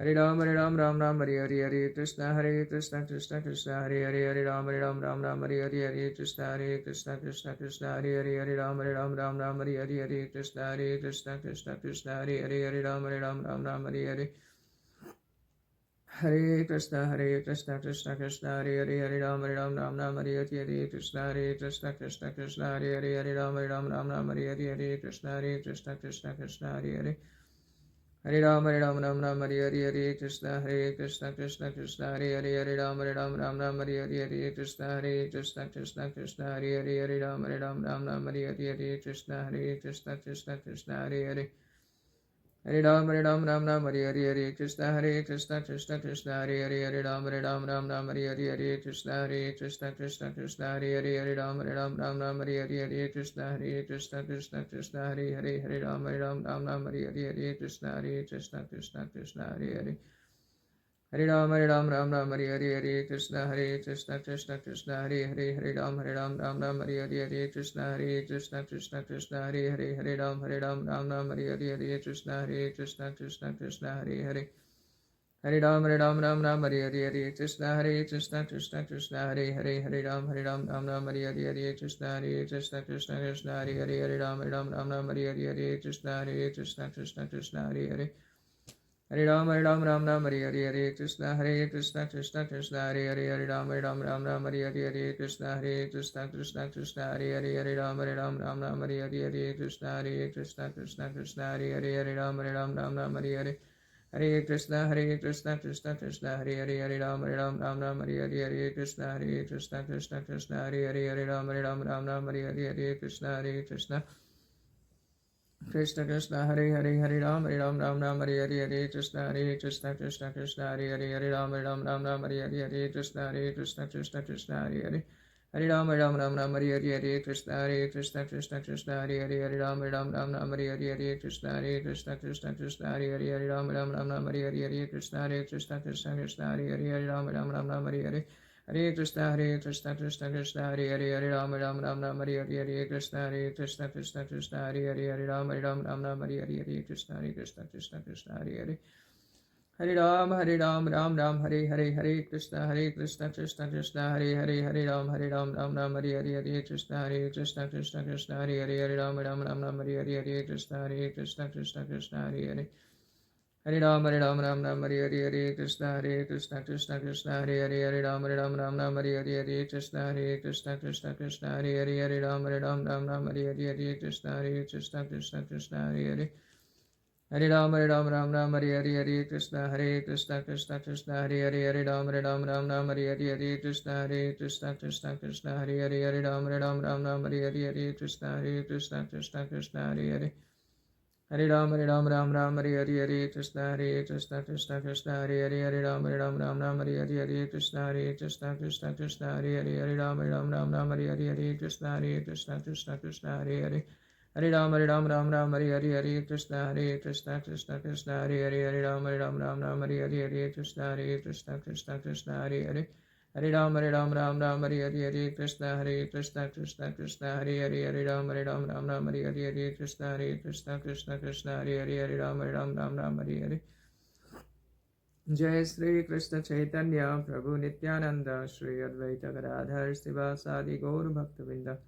Hare Ram Ram Ram Hare Hare Krishna Krishna Krishna Hare Ram Ram Ram Hare Hare Krishna Krishna Krishna Hare Hare Ram Ram Hare Hare Krishna Krishna Krishna Hare Ram Ram Hare Hare Hare Krishna Krishna Krishna Hare Ram Ram Hare Hare Krishna Krishna Krishna Hare Ram Ram Hare Hare Krishna Krishna Krishna Hare Hare Ram Hare Hare Krishna Krishna Krishna Hare Ram Hare Hare Krishna Krishna Krishna Hare Ram Hare Hare Krishna Krishna Krishna Hare Hare Ram Hare Hare Krishna Krishna Krishna Hare Ram Hare Hare Krishna Krishna Krishna Hare Ram Hare Hare Krishna Krishna Krishna Hare Ram Hare Hare Krishna Krishna Krishna Hare Hare Ram Hare Hare Krishna Krishna Krishna Hare Ram Hare Hare Krishna Krishna Krishna Hare Ram Hare Hare Krishna Krishna Krishna Hare Hare Ram Hare Hare Krishna Krishna Krishna Hare Ram Hare Hare Krishna Krishna Krishna Hare Ram Hare Hare Krishna Krishna Krishna Hare Hare Ram Hare Hare Krishna Krishna Krishna Hare Ram Hare Hare Krishna Krishna Krishna Hare Ram Hare Hare Krishna Krishna Krishna Hare Ram Hare Hare Hare Krishna Krishna Krishna Hare Ram Hare Hare Krishna Krishna Krishna Hare Ram Hare Hare Krishna Krishna Krishna Krishna Hare Ram Hare Hare Krishna Krishna Krishna Hare Ram Hare Hare Krishna Krishna Krishna Hare Ram Hare Hare Krishna Krishna Krishna Hare Ram Hare Hare Krishna Krishna Krishna Hare Ram Hare Hare Krishna Krishna Krishna Hare Ram Hare Hare Hare Krishna Krishna Krishna Hare Ram Hare Hare Krishna Krishna Krishna Hare Ram Hare Hare Krishna Krishna Krishna Hare Hare Ram Hare Krishna Krishna Krishna Hare Ram Hare Hare Krishna Krishna Krishna Hare Ram Hare Hare Krishna Krishna Krishna Hare Hare Ram Hare Hare Krishna Krishna Krishna Hare Ram Hare Hare Krishna Krishna Krishna Hare Ram Hare Hare Krishna Krishna Krishna Hare Hare Ram Hare Hare Krishna Krishna Krishna Hare Ram Hare Hare Krishna Krishna Krishna Hare Ram Hare Hare Krishna Krishna Krishna Hare Hare Ram Hare Hare Krishna Krishna Krishna Hare Ram Hare Hare Krishna Krishna Krishna Hare Ram Hare Hare Krishna Krishna Krishna Hare Hare Ram Hare Hare Krishna Krishna Krishna Hare Ram Hare Hare Krishna Krishna Krishna Hare Hare Ram Hare Hare Krishna Krishna Krishna Hare Ram Hare Hare Krishna Krishna Krishna Hare Ram Hare Hare Jai Sri Krishna Chaitanya Prabhu Nityananda Shri Advaita Gadadhar Sivasadi Gaur Bhaktavinda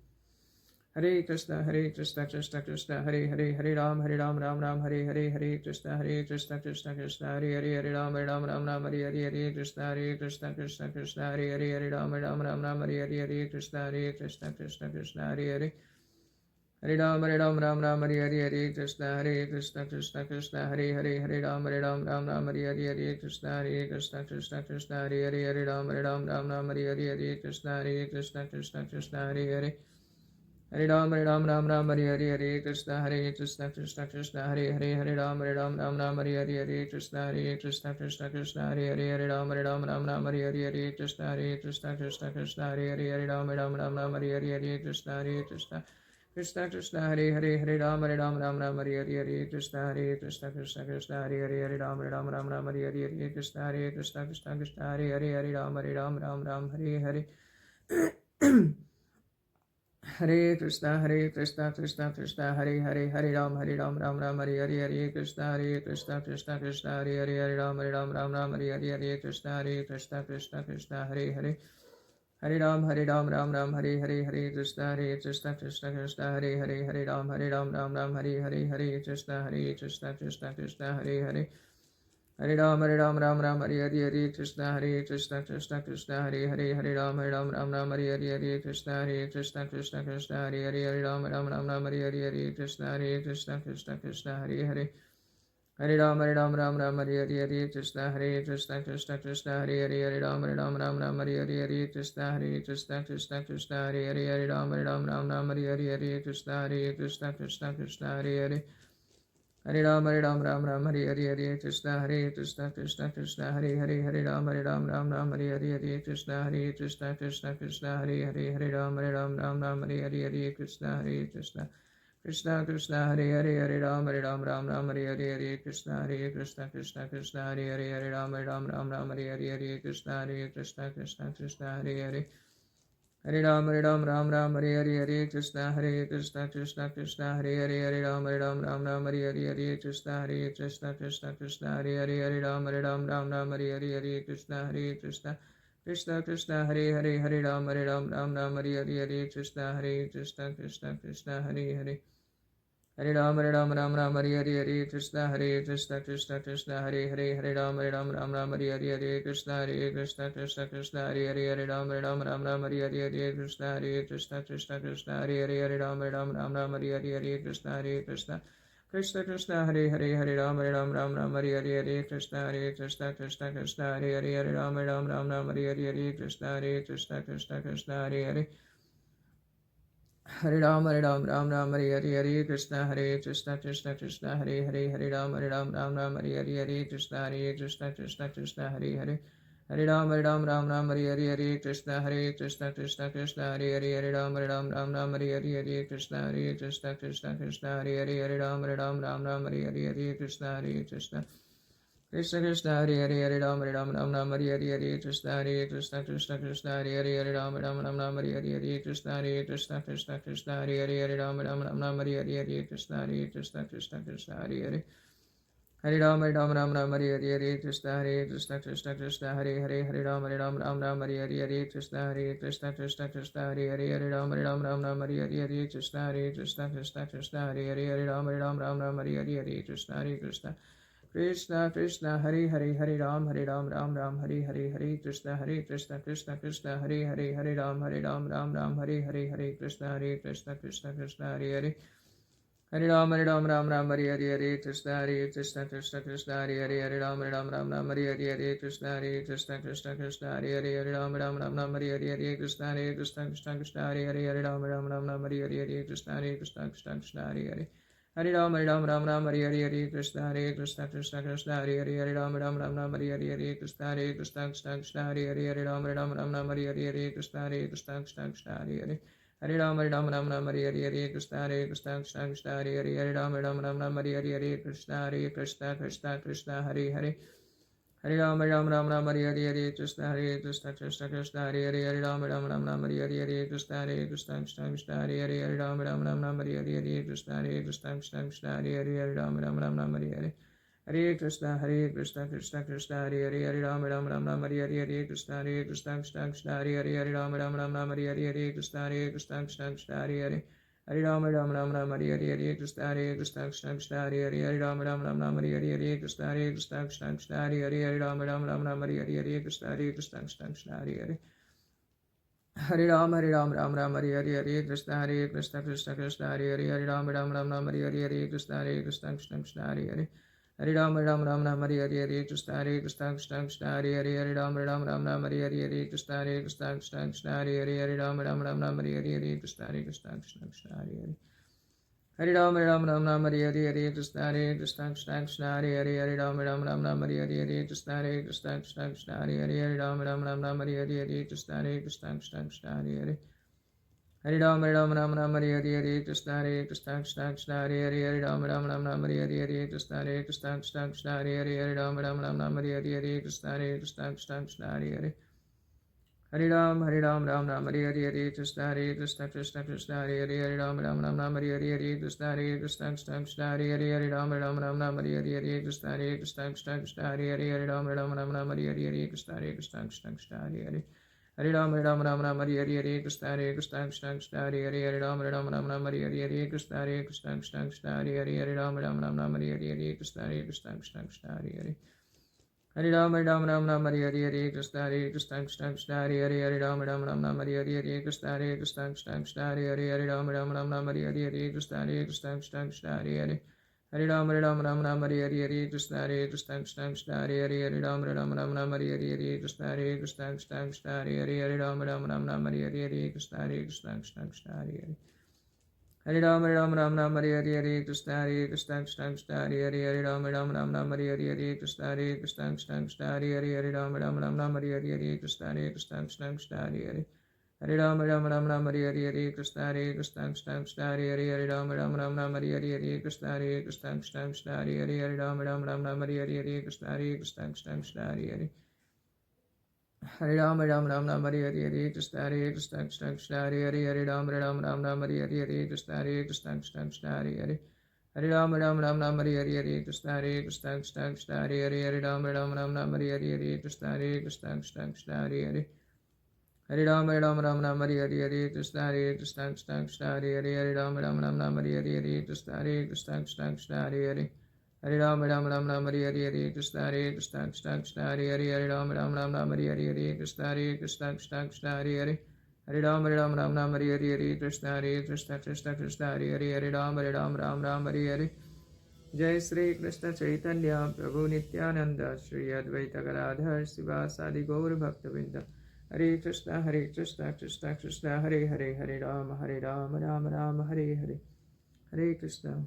Hare Krishna Krishna Krishna Hare Hare Hare Ram Ram Hare Hare Krishna Krishna Krishna Hare Hare Ram Hare Hare Krishna Krishna Krishna Hare Hare Ram Hare Hare Krishna Krishna Krishna Hare Hare Hare Ram Hare Hare Krishna Krishna Krishna Hare Hare Ram Hare Hare Krishna Krishna Krishna Hare Hare Ram Hare Hare Krishna Krishna Krishna Hare Hare Hare Ram Hare Hare Krishna Krishna Krishna Hare Hare Ram Hare Hare Krishna Krishna Krishna Hare Hare Ram Hare Hare Krishna Krishna Krishna Hare Hare Ram Hare Hare Krishna Krishna Krishna Hare Ram Hare Hare Krishna Krishna Krishna Hare Hare Ram Hare Hare Krishna Krishna Krishna Hare Hare Ram Hare Hare Hare Krishna Krishna Krishna Hare Ram Ram Ram Hare Krishna Krishna Krishna Hare Ram Ram Hare Krishna Krishna Hare Ram Hare Krishna Krishna Hare Ram Ram Hare Krishna Hare Ram Krishna Krishna Hare Ram Hare Krishna Ram Hare Krishna Hare Krishna Ram Hare Krishna Ram Krishna Hare Krishna Ram Hare Krishna Hare Ram Hare Krishna Krishna Hare Ram Hare Krishna Hare Krishna Hare Ram Hare Krishna Ram Hare Krishna Krishna Hare Ram Hare Krishna Hare Ram Hare Krishna Hare Ram Hare Krishna Hare Hare Ram Ram Ram Hare Hare Krishna Krishna Krishna Hare Hare Ram Ram Hare Hare Krishna Krishna Krishna Hare Hare Ram Ram Hare Hare Krishna Krishna Krishna Hare Hare Ram Ram Hare Hare Krishna Krishna Krishna Hare Hare Hare Ram Hare Hare Krishna Krishna Krishna Hare Hare Ram Ram Hare Hare Krishna Krishna Krishna Hare Hare Ram Hare Hare Krishna Krishna Krishna Hare Hare Hare Ram Hare Hare Krishna Krishna Krishna Hare Hare Ram Hare Hare Krishna Krishna Krishna Hare Hare Ram Hare Hare Krishna Krishna Krishna Hare Hare Hare Ram Hare Hare Krishna Krishna Krishna Hare Hare Ram Hare Hare Krishna Krishna Krishna Hare Hare Ram Hare Hare Krishna Krishna Krishna Hare Hare Hare Ram Hare Hare Krishna Krishna Krishna Hare Hare Ram Hare Hare Krishna Krishna Krishna Hare Hare Ram Hare Hare Krishna Krishna Krishna Hare Hare Hare Ram Hare Hare Krishna Krishna Krishna Hare Hare Ram Hare Hare Krishna Krishna Krishna Hare Hare Ram Hare Hare Krishna Krishna Krishna Hare Hare Hare Ram Hare Hare Krishna Krishna Krishna Hare Hare Ram Hare Hare Krishna Krishna Krishna Hare Hare Hare Ram Hare Hare Krishna Krishna Krishna Hare Hare Ram Hare Hare Krishna Krishna Krishna Hare Hare Hare Ram Hare Hare Krishna Krishna Krishna Hare Hare Ram Hare Hare Krishna Krishna Krishna Hare Hare Hare Ram Hare Hare Krishna Krishna Krishna Hare Hare Ram Hare Hare Krishna Krishna Krishna Hare Hare Hare Ram Hare Hare Krishna Krishna Krishna Hare Hare Ram Hare Hare Jai Sri Krishna Chaitanya Prabhu Nityananda Shri Advaita Gadadhar Sivasadi Gaur Bhaktavinda Hare Krishna Krishna Krishna Hare Hare Hare Ram Ram Ram Hare Hare Hare Krishna